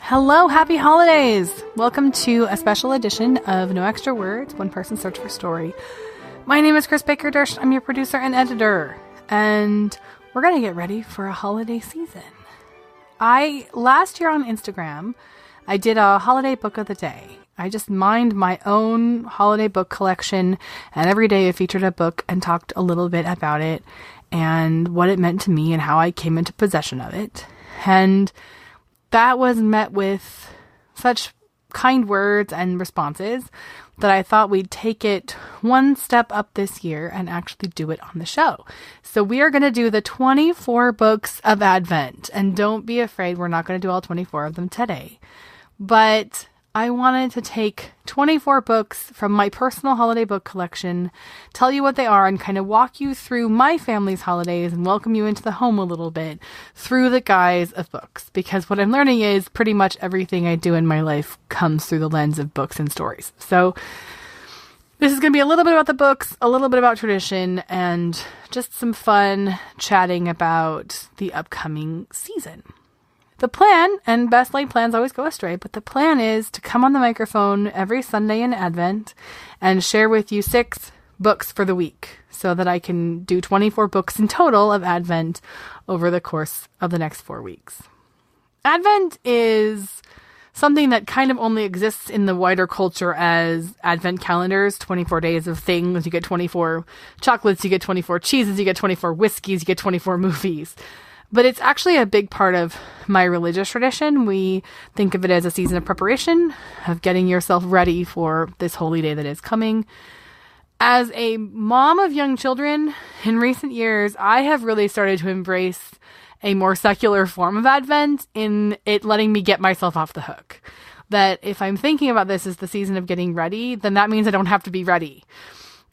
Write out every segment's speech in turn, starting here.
Hello, happy holidays! Welcome to a special edition of No Extra Words, One Person Search for Story. My name is Chris Baker-Durst. I'm your producer and editor, and we're going to get ready for a holiday season. Last year on Instagram, I did a holiday book of the day. I just mined my own holiday book collection, and every day I featured a book and talked a little bit about it and what it meant to me and how I came into possession of it. And that was met with such kind words and responses that I thought we'd take it one step up this year and actually do it on the show. So we are going to do the 24 books of Advent. And don't be afraid, we're not going to do all 24 of them today. But I wanted to take 24 books from my personal holiday book collection, tell you what they are, and kind of walk you through my family's holidays and welcome you into the home a little bit through the guise of books. Because what I'm learning is pretty much everything I do in my life comes through the lens of books and stories. So this is going to be a little bit about the books, a little bit about tradition, and just some fun chatting about the upcoming season. The plan, and best laid plans always go astray, but the plan is to come on the microphone every Sunday in Advent and share with you 6 books for the week so that I can do 24 books in total of Advent over the course of the next 4 weeks. Advent is something that kind of only exists in the wider culture as Advent calendars, 24 days of things. You get 24 chocolates, you get 24 cheeses, you get 24 whiskeys, you get 24 movies. But it's actually a big part of my religious tradition. We think of it as a season of preparation, of getting yourself ready for this holy day that is coming. As a mom of young children, in recent years, I have really started to embrace a more secular form of Advent in it letting me get myself off the hook. That if I'm thinking about this as the season of getting ready, then that means I don't have to be ready.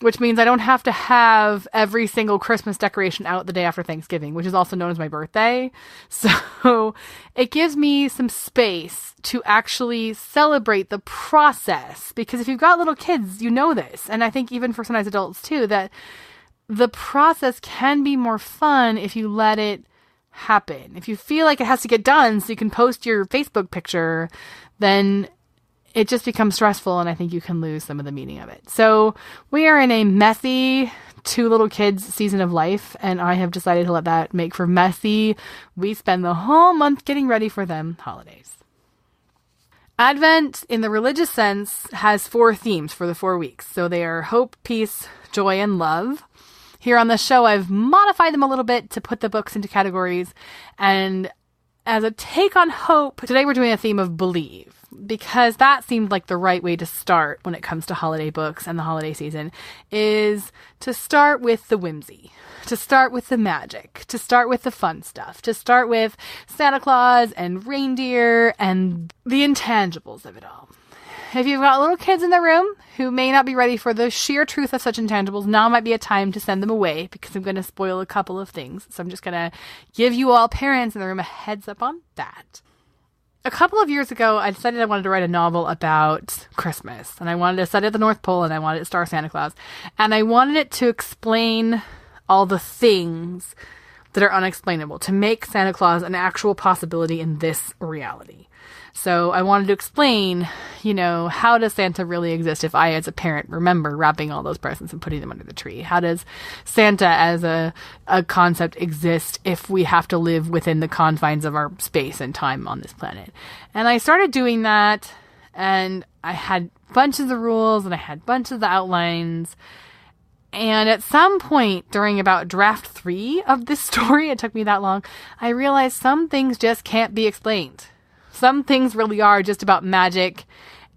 Which means I don't have to have every single Christmas decoration out the day after Thanksgiving, which is also known as my birthday. So it gives me some space to actually celebrate the process. Because if you've got little kids, you know this. And I think even for sometimes adults too, that the process can be more fun if you let it happen. If you feel like it has to get done so you can post your Facebook picture, then it just becomes stressful, and I think you can lose some of the meaning of it. So we are in a messy 2 little kids season of life, and I have decided to let that make for messy. We spend the whole month getting ready for them holidays. Advent, in the religious sense, has 4 themes for the 4 weeks. So they are hope, peace, joy, and love. Here on the show, I've modified them a little bit to put the books into categories. And as a take on hope, today we're doing a theme of believe. Because that seemed like the right way to start when it comes to holiday books and the holiday season, is to start with the whimsy, to start with the magic, to start with the fun stuff, to start with Santa Claus and reindeer and the intangibles of it all. If you've got little kids in the room who may not be ready for the sheer truth of such intangibles, now might be a time to send them away because I'm going to spoil a couple of things. So I'm just going to give you all parents in the room a heads up on that. A couple of years ago, I decided I wanted to write a novel about Christmas. And I wanted to set it at the North Pole, and I wanted to star Santa Claus. And I wanted it to explain all the things that are unexplainable, to make Santa Claus an actual possibility in this reality. So I wanted to explain, how does Santa really exist if I, as a parent, remember wrapping all those presents and putting them under the tree? How does Santa as a concept exist if we have to live within the confines of our space and time on this planet? And I started doing that, and I had bunches of the rules, and I had bunches of the outlines. And at some point during about draft 3 of this story, it took me that long, I realized some things just can't be explained. Some things really are just about magic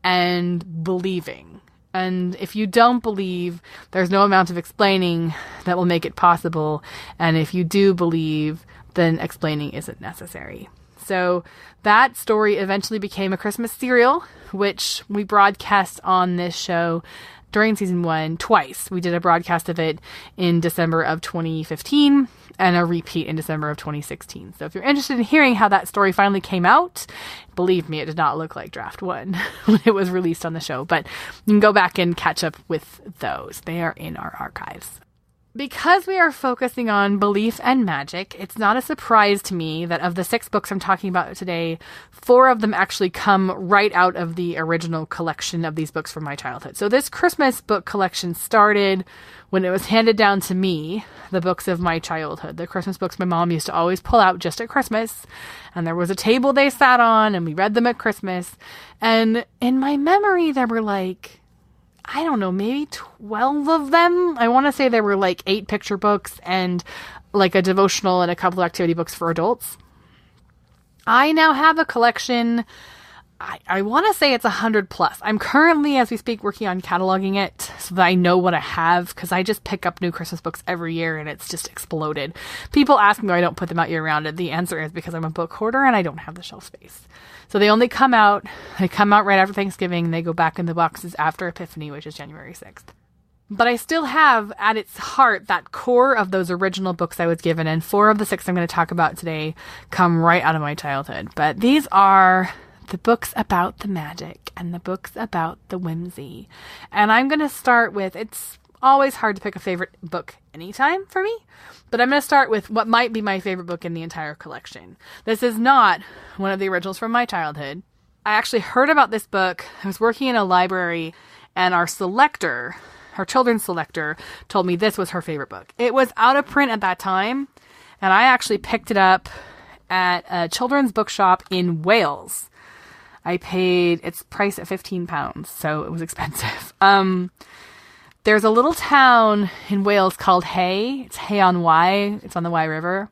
and believing. And if you don't believe, there's no amount of explaining that will make it possible. And if you do believe, then explaining isn't necessary. So that story eventually became a Christmas serial, which we broadcast on this show during season 1 twice. We did a broadcast of it in December of 2015 and a repeat in December of 2016. So if you're interested in hearing how that story finally came out, believe me, it did not look like draft 1 when it was released on the show, but you can go back and catch up with those. They are in our archives. Because we are focusing on belief and magic, it's not a surprise to me that of the 6 books I'm talking about today, 4 of them actually come right out of the original collection of these books from my childhood. So this Christmas book collection started when it was handed down to me, the books of my childhood, the Christmas books my mom used to always pull out just at Christmas. And there was a table they sat on and we read them at Christmas. And in my memory, there were like, I don't know, maybe 12 of them. I want to say there were like 8 picture books and like a devotional and a couple of activity books for adults. I now have a collection. I want to say it's 100 plus. I'm currently, as we speak, working on cataloging it so that I know what I have, because I just pick up new Christmas books every year and it's just exploded. People ask me why I don't put them out year round, and the answer is because I'm a book hoarder and I don't have the shelf space. So they only come out right after Thanksgiving, and they go back in the boxes after Epiphany, which is January 6th. But I still have at its heart that core of those original books I was given, and 4 of the 6 I'm going to talk about today come right out of my childhood. But these are the books about the magic and the books about the whimsy. And I'm going to start with, it's always hard to pick a favorite book anytime for me, but I'm going to start with what might be my favorite book in the entire collection. This is not one of the originals from my childhood. I actually heard about this book. I was working in a library, and our children's selector, told me this was her favorite book. It was out of print at that time, and I actually picked it up at a children's bookshop in Wales. I paid its price at £15, so it was expensive. There's a little town in Wales called Hay. It's Hay-on-Wye. It's on the Wye River.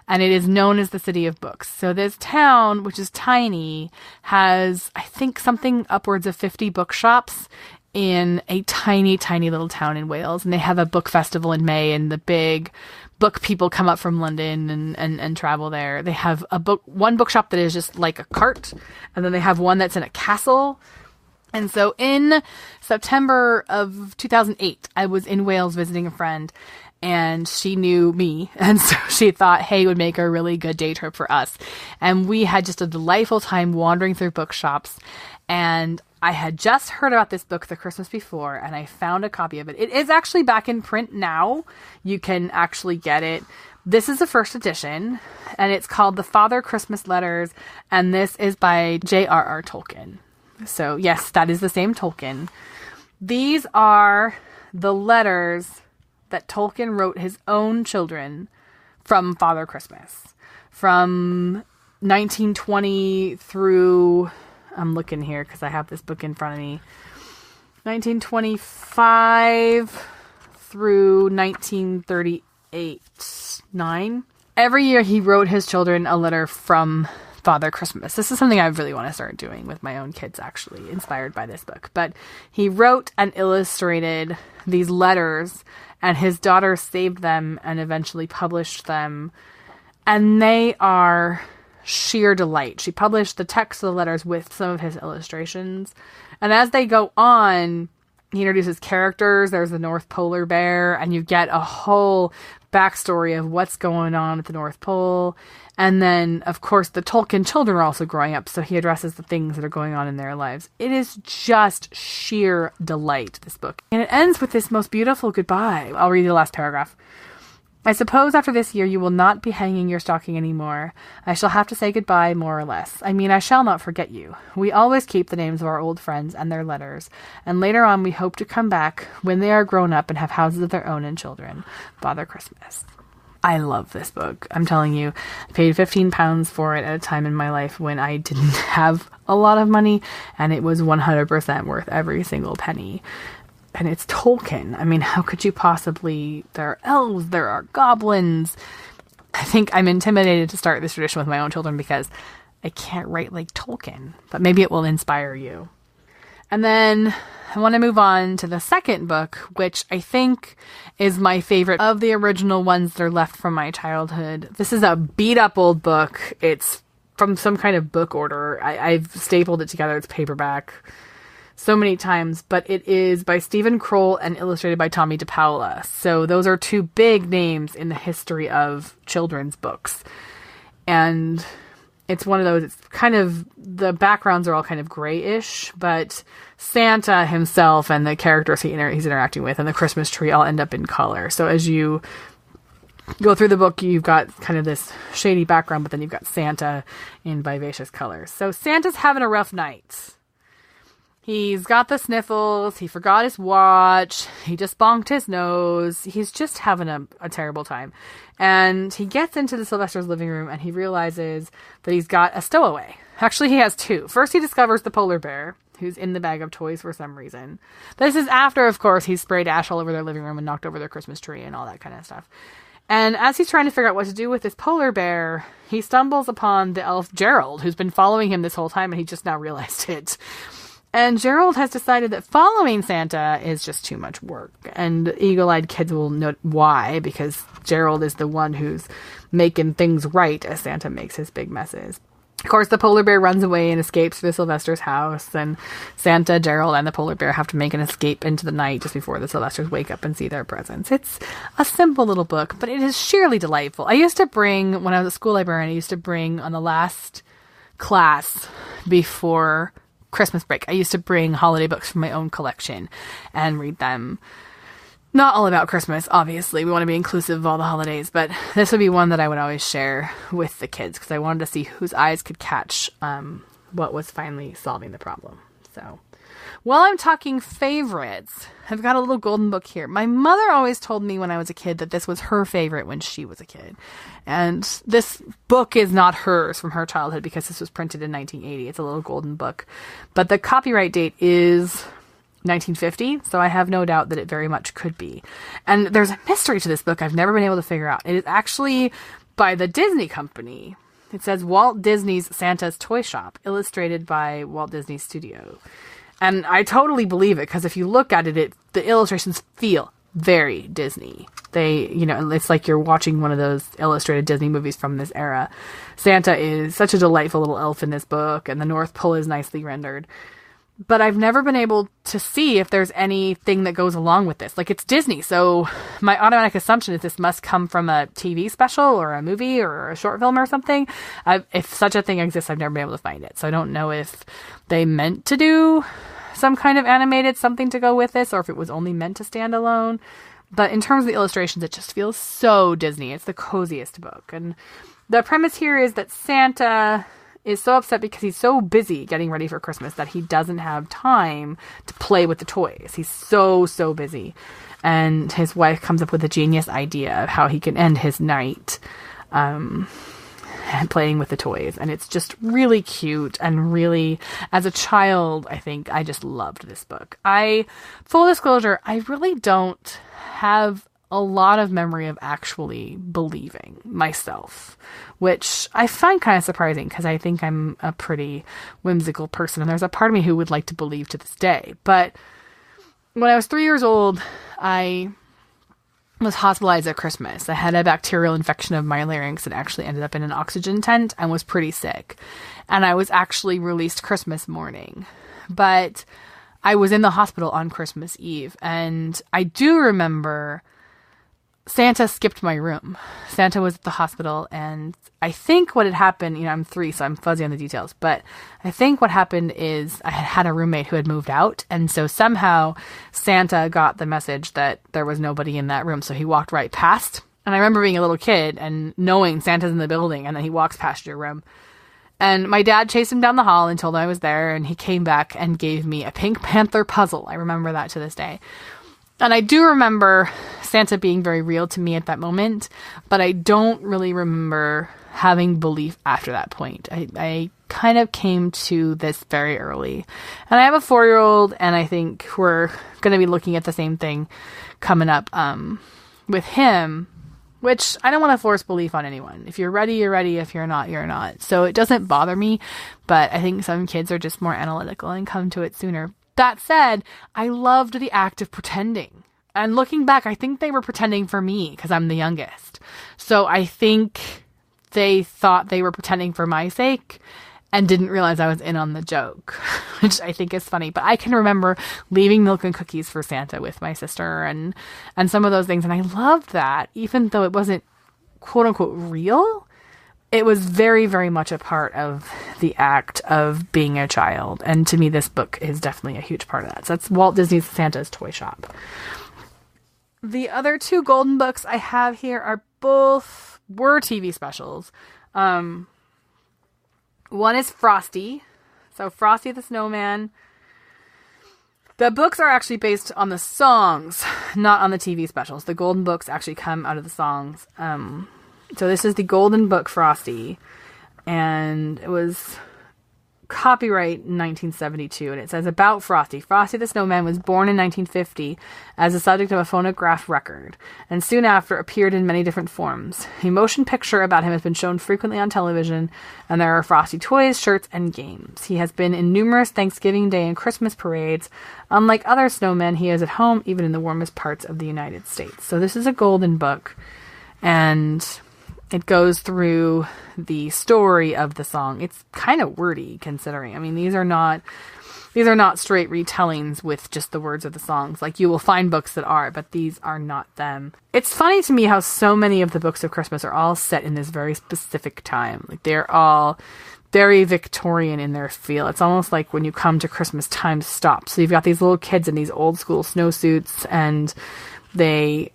And it is known as the City of Books. So this town, which is tiny, has, I think, something upwards of 50 bookshops in a tiny, tiny little town in Wales. And they have a book festival in May, and the big book people come up from London and travel there. They have one bookshop that is just like a cart, and then they have one that's in a castle. And so in September of 2008, I was in Wales visiting a friend, and she knew me, and so she thought, hey, would make a really good day trip for us. And we had just a delightful time wandering through bookshops, and I had just heard about this book the Christmas before, and I found a copy of it. It is actually back in print now. You can actually get it. This is the first edition, and it's called The Father Christmas Letters, and this is by J.R.R. Tolkien. So yes, that is the same Tolkien. These are the letters that Tolkien wrote his own children from Father Christmas. From 1920 through, I'm looking here because I have this book in front of me, 1925 through 1938-9. Every year he wrote his children a letter from Father Christmas. This is something I really want to start doing with my own kids, actually, inspired by this book. But he wrote and illustrated these letters, and his daughter saved them and eventually published them. And they are sheer delight. She published the text of the letters with some of his illustrations. And as they go on, he introduces characters. There's the North Polar Bear, and you get a whole backstory of what's going on at the North Pole. And then, of course, the Tolkien children are also growing up, so he addresses the things that are going on in their lives. It is just sheer delight, this book. And it ends with this most beautiful goodbye. I'll read the last paragraph. I suppose after this year you will not be hanging your stocking anymore. I shall have to say goodbye, more or less. I mean, I shall not forget you. We always keep the names of our old friends and their letters, and later on we hope to come back when they are grown up and have houses of their own and children. Father Christmas. I love this book. I'm telling you, I paid £15 for it at a time in my life when I didn't have a lot of money, and it was 100% worth every single penny. And it's Tolkien. I mean, how could you possibly... There are elves, there are goblins. I think I'm intimidated to start this tradition with my own children because I can't write like Tolkien. But maybe it will inspire you. And then I want to move on to the second book, which I think is my favorite of the original ones that are left from my childhood. This is a beat-up old book. It's from some kind of book order. I've stapled it together. It's paperback so many times, but it is by Stephen Kroll and illustrated by Tomie DePaola. So those are two big names in the history of children's books. And it's one of those, it's kind of, the backgrounds are all kind of grayish, but Santa himself and the characters he's interacting with and the Christmas tree all end up in color. So as you go through the book, you've got kind of this shady background, but then you've got Santa in vivacious colors. So Santa's having a rough night. He's got the sniffles. He forgot his watch. He just bonked his nose. He's just having a terrible time. And he gets into the Sylvester's living room and he realizes that he's got a stowaway. Actually, he has two. First, he discovers the polar bear, who's in the bag of toys for some reason. This is after, of course, he's sprayed ash all over their living room and knocked over their Christmas tree and all that kind of stuff. And as he's trying to figure out what to do with this polar bear, he stumbles upon the elf Gerald, who's been following him this whole time, and he just now realized it. And Gerald has decided that following Santa is just too much work. And eagle-eyed kids will know why, because Gerald is the one who's making things right as Santa makes his big messes. Of course, the polar bear runs away and escapes through Sylvester's house, and Santa, Gerald, and the polar bear have to make an escape into the night just before the Sylvesters wake up and see their presents. It's a simple little book, but it is sheerly delightful. I used to bring, when I was a school librarian, I used to bring on the last class before Christmas break, I used to bring holiday books from my own collection and read them. Not all about Christmas, obviously. We want to be inclusive of all the holidays, but this would be one that I would always share with the kids because I wanted to see whose eyes could catch what was finally solving the problem. So, while I'm talking favorites, I've got a little golden book here. My mother always told me when I was a kid that this was her favorite when she was a kid. And this book is not hers from her childhood because this was printed in 1980. It's a little golden book. But the copyright date is 1950, so I have no doubt that it very much could be. And there's a mystery to this book I've never been able to figure out. It is actually by the Disney Company. It says Walt Disney's Santa's Toy Shop, illustrated by Walt Disney Studio. And I totally believe it, because if you look at it, the illustrations feel very Disney. They, it's like you're watching one of those illustrated Disney movies from this era. Santa is such a delightful little elf in this book, and the North Pole is nicely rendered. But I've never been able to see if there's anything that goes along with this. Like, it's Disney, so my automatic assumption is this must come from a TV special or a movie or a short film or something. If such a thing exists, I've never been able to find it. So I don't know if they meant to do some kind of animated something to go with this, or if it was only meant to stand alone. But in terms of the illustrations, it just feels so Disney. It's the coziest book. And the premise here is that Santa is so upset because he's so busy getting ready for Christmas that he doesn't have time to play with the toys. He's so busy. And his wife comes up with a genius idea of how he can end his night playing with the toys. And it's just really cute and really, as a child, I think I just loved this book. Full disclosure, I really don't have a lot of memory of actually believing myself, which I find kind of surprising because I think I'm a pretty whimsical person and there's a part of me who would like to believe to this day. But when I was 3 years old, I was hospitalized at Christmas. I had a bacterial infection of my larynx and actually ended up in an oxygen tent and was pretty sick. And I was actually released Christmas morning. But I was in the hospital on Christmas Eve. And I do remember Santa skipped my room. Santa was at the hospital, and I think what had happened, I'm 3, so I'm fuzzy on the details, but I think what happened is I had a roommate who had moved out, and so somehow Santa got the message that there was nobody in that room, so he walked right past. And I remember being a little kid and knowing Santa's in the building, and then he walks past your room. And my dad chased him down the hall and told him I was there, and he came back and gave me a Pink Panther puzzle. I remember that to this day. And I do remember Santa being very real to me at that moment, but I don't really remember having belief after that point. I kind of came to this very early. And I have a 4-year-old, and I think we're going to be looking at the same thing coming up with him, which I don't want to force belief on anyone. If you're ready, you're ready. If you're not, you're not. So it doesn't bother me, but I think some kids are just more analytical and come to it sooner. That said, I loved the act of pretending. And looking back, I think they were pretending for me because I'm the youngest. So I think they thought they were pretending for my sake and didn't realize I was in on the joke, which I think is funny. But I can remember leaving milk and cookies for Santa with my sister and some of those things. And I loved that, even though it wasn't quote unquote real. it was very, very much a part of the act of being a child. And to me, this book is definitely a huge part of that. So that's Walt Disney's Santa's Toy Shop. The other two golden books I have here were TV specials. One is Frosty. So Frosty the Snowman. The books are actually based on the songs, not on the TV specials. The golden books actually come out of the songs. So this is the golden book Frosty, and it was copyright 1972, and it says about Frosty. Frosty the Snowman was born in 1950 as the subject of a phonograph record, and soon after appeared in many different forms. A motion picture about him has been shown frequently on television, and there are Frosty toys, shirts, and games. He has been in numerous Thanksgiving Day and Christmas parades. Unlike other snowmen, he is at home even in the warmest parts of the United States. So this is a golden book, and it goes through the story of the song. It's kind of wordy, considering. I mean, these are not straight retellings with just the words of the songs. Like, you will find books that are, but these are not them. It's funny to me how so many of the books of Christmas are all set in this very specific time. Like, they're all very Victorian in their feel. It's almost like when you come to Christmas, time stops. So you've got these little kids in these old school snowsuits, and they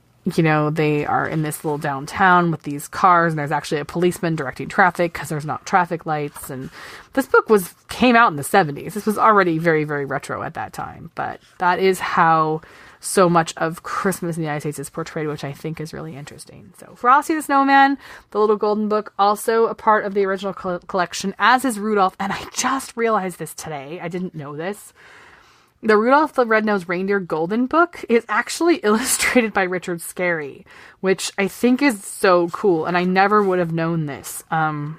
are in this little downtown with these cars, and there's actually a policeman directing traffic because there's not traffic lights. And this book came out in the 70s. This was already very, very retro at that time, but that is how so much of Christmas in the United States is portrayed, which I think is really interesting. So Frosty the Snowman, the little golden book, also a part of the original collection, as is Rudolph. And I just realized this today. I didn't know this. The Rudolph the Red-Nosed Reindeer Golden Book is actually illustrated by Richard Scarry, which I think is so cool, and I never would have known this. I've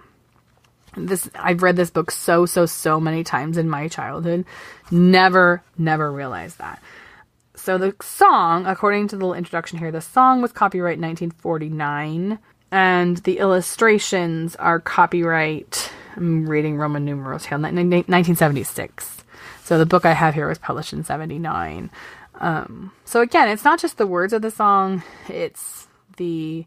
read this book so many times in my childhood. Never realized that. So the song, according to the little introduction here, the song was copyright 1949, and the illustrations are copyright, I'm reading Roman numerals here, 1976. So the book I have here was published in 79. So again, it's not just the words of the song, it's the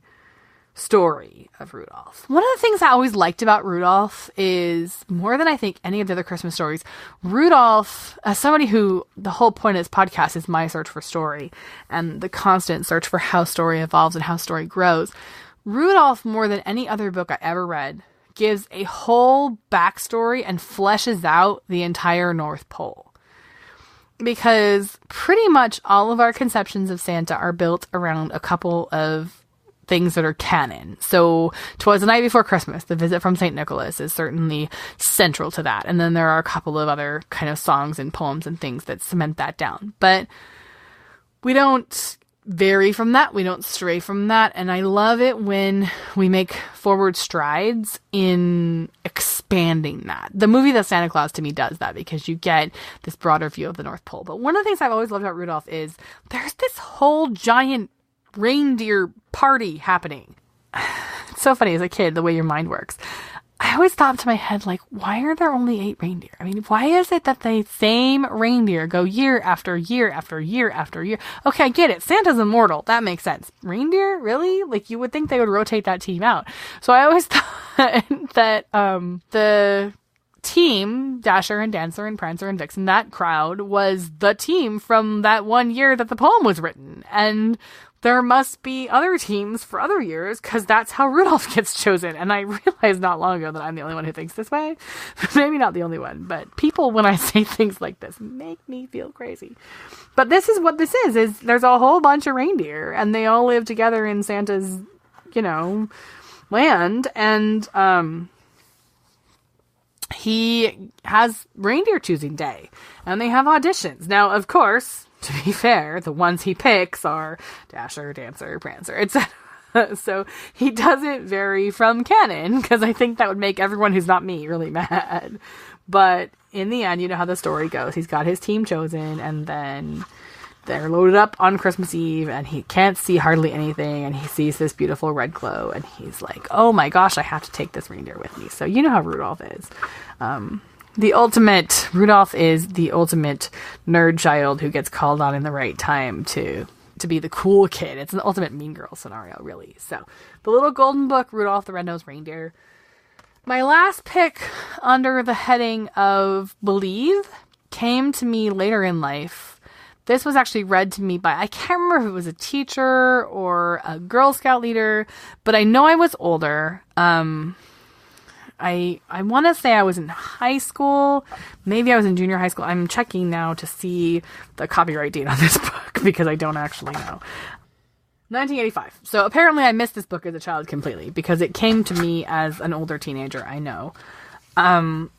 story of Rudolph. One of the things I always liked about Rudolph is, more than I think any of the other Christmas stories, Rudolph, as somebody who, the whole point of this podcast is my search for story and the constant search for how story evolves and how story grows. Rudolph, more than any other book I ever read, gives a whole backstory and fleshes out the entire North Pole. Because pretty much all of our conceptions of Santa are built around a couple of things that are canon. So, 'Twas the Night Before Christmas, the visit from St. Nicholas is certainly central to that. And then there are a couple of other kind of songs and poems and things that cement that down. But we don't vary from that. We don't stray from that. And I love it when we make forward strides in expanding that. The movie The Santa Claus, to me, does that, because you get this broader view of the North Pole. But one of the things I've always loved about Rudolph is there's this whole giant reindeer party happening. It's so funny as a kid, the way your mind works. I always thought to my head, like, why are there only 8 reindeer? I mean, why is it that the same reindeer go year after year after year after year? Okay, I get it. Santa's immortal. That makes sense. Reindeer? Really? Like, you would think they would rotate that team out. So I always thought that the team, Dasher and Dancer and Prancer and Vixen, that crowd was the team from that one year that the poem was written. And there must be other teams for other years, because that's how Rudolph gets chosen. And I realized not long ago that I'm the only one who thinks this way. Maybe not the only one, but people, when I say things like this, make me feel crazy. But this is what this is there's a whole bunch of reindeer, and they all live together in Santa's, land. And he has reindeer choosing day, and they have auditions. Now, of course, to be fair, the ones he picks are Dasher, Dancer, Prancer, etc. So he doesn't vary from canon, because I think that would make everyone who's not me really mad. But in the end, you know how the story goes. He's got his team chosen, and then they're loaded up on Christmas Eve, and he can't see hardly anything, and he sees this beautiful red glow, and he's like, oh my gosh, I have to take this reindeer with me. So you know how Rudolph is. Rudolph is the ultimate nerd child who gets called on in the right time to be the cool kid. It's an ultimate Mean Girl scenario, really. So, the little golden book, Rudolph the Red-Nosed Reindeer. My last pick under the heading of believe came to me later in life. This was actually read to me by, I can't remember if it was a teacher or a Girl Scout leader, but I know I was older. I want to say I was in high school. Maybe I was in junior high school. I'm checking now to see the copyright date on this book because I don't actually know. 1985. So apparently I missed this book as a child completely because it came to me as an older teenager, I know. And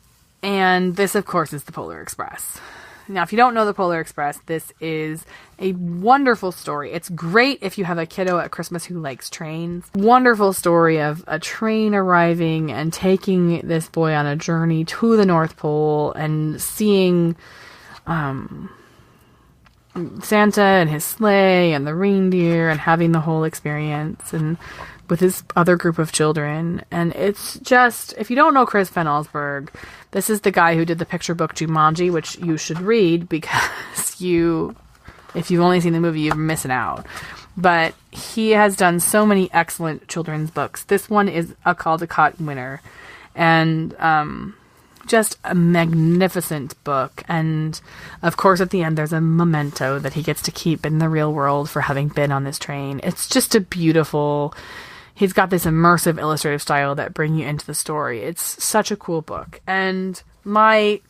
this, of course, is The Polar Express. Now, if you don't know The Polar Express, this is a wonderful story. It's great if you have a kiddo at Christmas who likes trains. Wonderful story of a train arriving and taking this boy on a journey to the North Pole and seeing Santa and his sleigh and the reindeer and having the whole experience and with his other group of children. And it's just, if you don't know Chris van Allsburg, this is the guy who did the picture book Jumanji, which you should read because if you've only seen the movie, you're missing out. But he has done so many excellent children's books. This one is a Caldecott winner and just a magnificent book. And of course, at the end, there's a memento that he gets to keep in the real world for having been on this train. It's just a beautiful, he's got this immersive illustrative style that bring you into the story. It's such a cool book. And I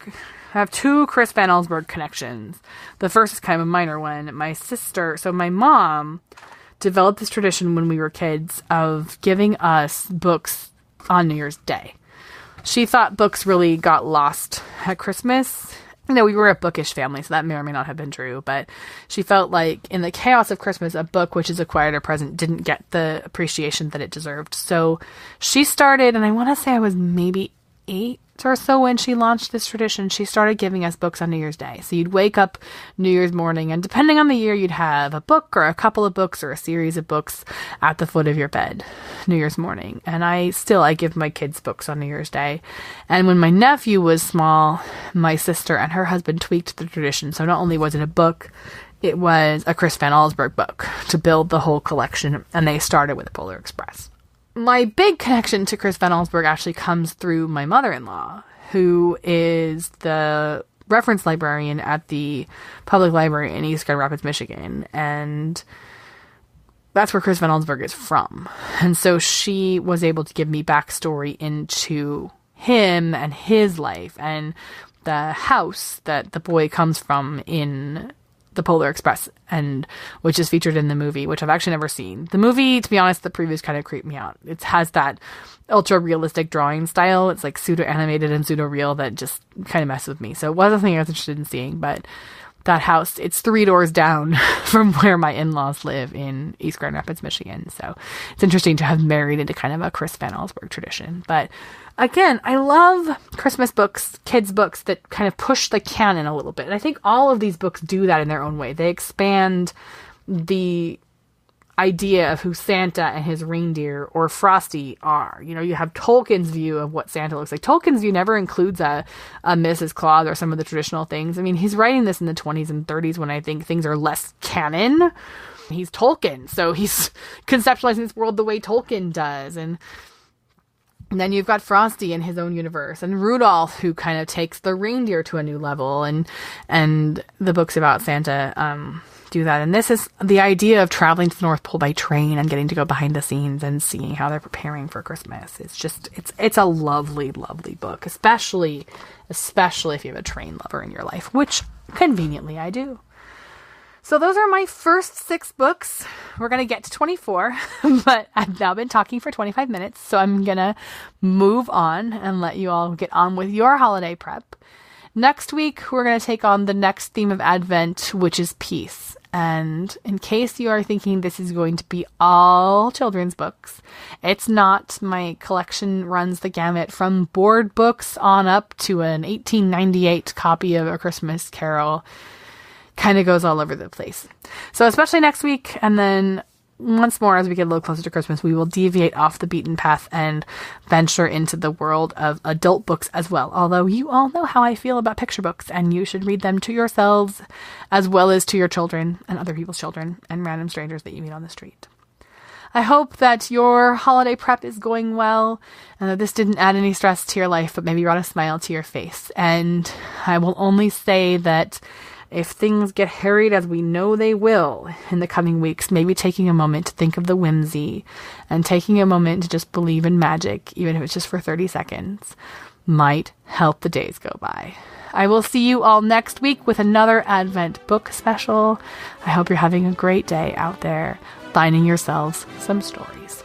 have two Chris van Allsburg connections. The first is kind of a minor one. My mom developed this tradition when we were kids of giving us books on New Year's Day. She thought books really got lost at Christmas. You know, we were a bookish family, so that may or may not have been true, but she felt like in the chaos of Christmas, a book which is a quieter present didn't get the appreciation that it deserved. So she started, and I want to say I was maybe 8 or so when she launched this tradition, she started giving us books on New Year's Day. So you'd wake up New Year's morning, and depending on the year, you'd have a book or a couple of books or a series of books at the foot of your bed New Year's morning. And I give my kids books on New Year's Day. And when my nephew was small, my sister and her husband tweaked the tradition. So not only was it a book, it was a Chris van Allsburg book to build the whole collection. And they started with the Polar Express. My big connection to Chris van Allsburg actually comes through my mother-in-law, who is the reference librarian at the public library in East Grand Rapids, Michigan. And that's where Chris van Allsburg is from. And so she was able to give me backstory into him and his life and the house that the boy comes from in The Polar Express, and which is featured in the movie, which I've actually never seen. The movie, to be honest, the previews kind of creep me out. It has that ultra realistic drawing style. It's like pseudo animated and pseudo real that just kind of messes with me. So it wasn't something I was interested in seeing, but that house, it's 3 doors down from where my in-laws live in East Grand Rapids, Michigan. So it's interesting to have married into kind of a Chris van Allsburg tradition. But again, I love Christmas books, kids' books that kind of push the canon a little bit. And I think all of these books do that in their own way. They expand the idea of who Santa and his reindeer or Frosty are. You know, you have Tolkien's view of what Santa looks like. Tolkien's view never includes a Mrs. Claus or some of the traditional things. I mean, he's writing this in the 20s and 30s when I think things are less canon. He's Tolkien, so he's conceptualizing this world the way Tolkien does. And then you've got Frosty in his own universe, and Rudolph, who kind of takes the reindeer to a new level, and the books about Santa do that. And this is the idea of traveling to the North Pole by train and getting to go behind the scenes and seeing how they're preparing for Christmas. It's just, it's a lovely, lovely book, especially if you have a train lover in your life, which conveniently I do. So those are my first 6 books. We're going to get to 24, but I've now been talking for 25 minutes, so I'm going to move on and let you all get on with your holiday prep. Next week, we're going to take on the next theme of Advent, which is peace. And in case you are thinking this is going to be all children's books, it's not. My collection runs the gamut from board books on up to an 1898 copy of A Christmas Carol. Kind of goes all over the place. So especially next week, and then once more as we get a little closer to Christmas, we will deviate off the beaten path and venture into the world of adult books as well. Although you all know how I feel about picture books, and you should read them to yourselves as well as to your children and other people's children and random strangers that you meet on the street. I hope that your holiday prep is going well and that this didn't add any stress to your life, but maybe brought a smile to your face. And I will only say that if things get harried, as we know they will in the coming weeks, maybe taking a moment to think of the whimsy and taking a moment to just believe in magic, even if it's just for 30 seconds, might help the days go by. I will see you all next week with another Advent book special. I hope you're having a great day out there, finding yourselves some stories.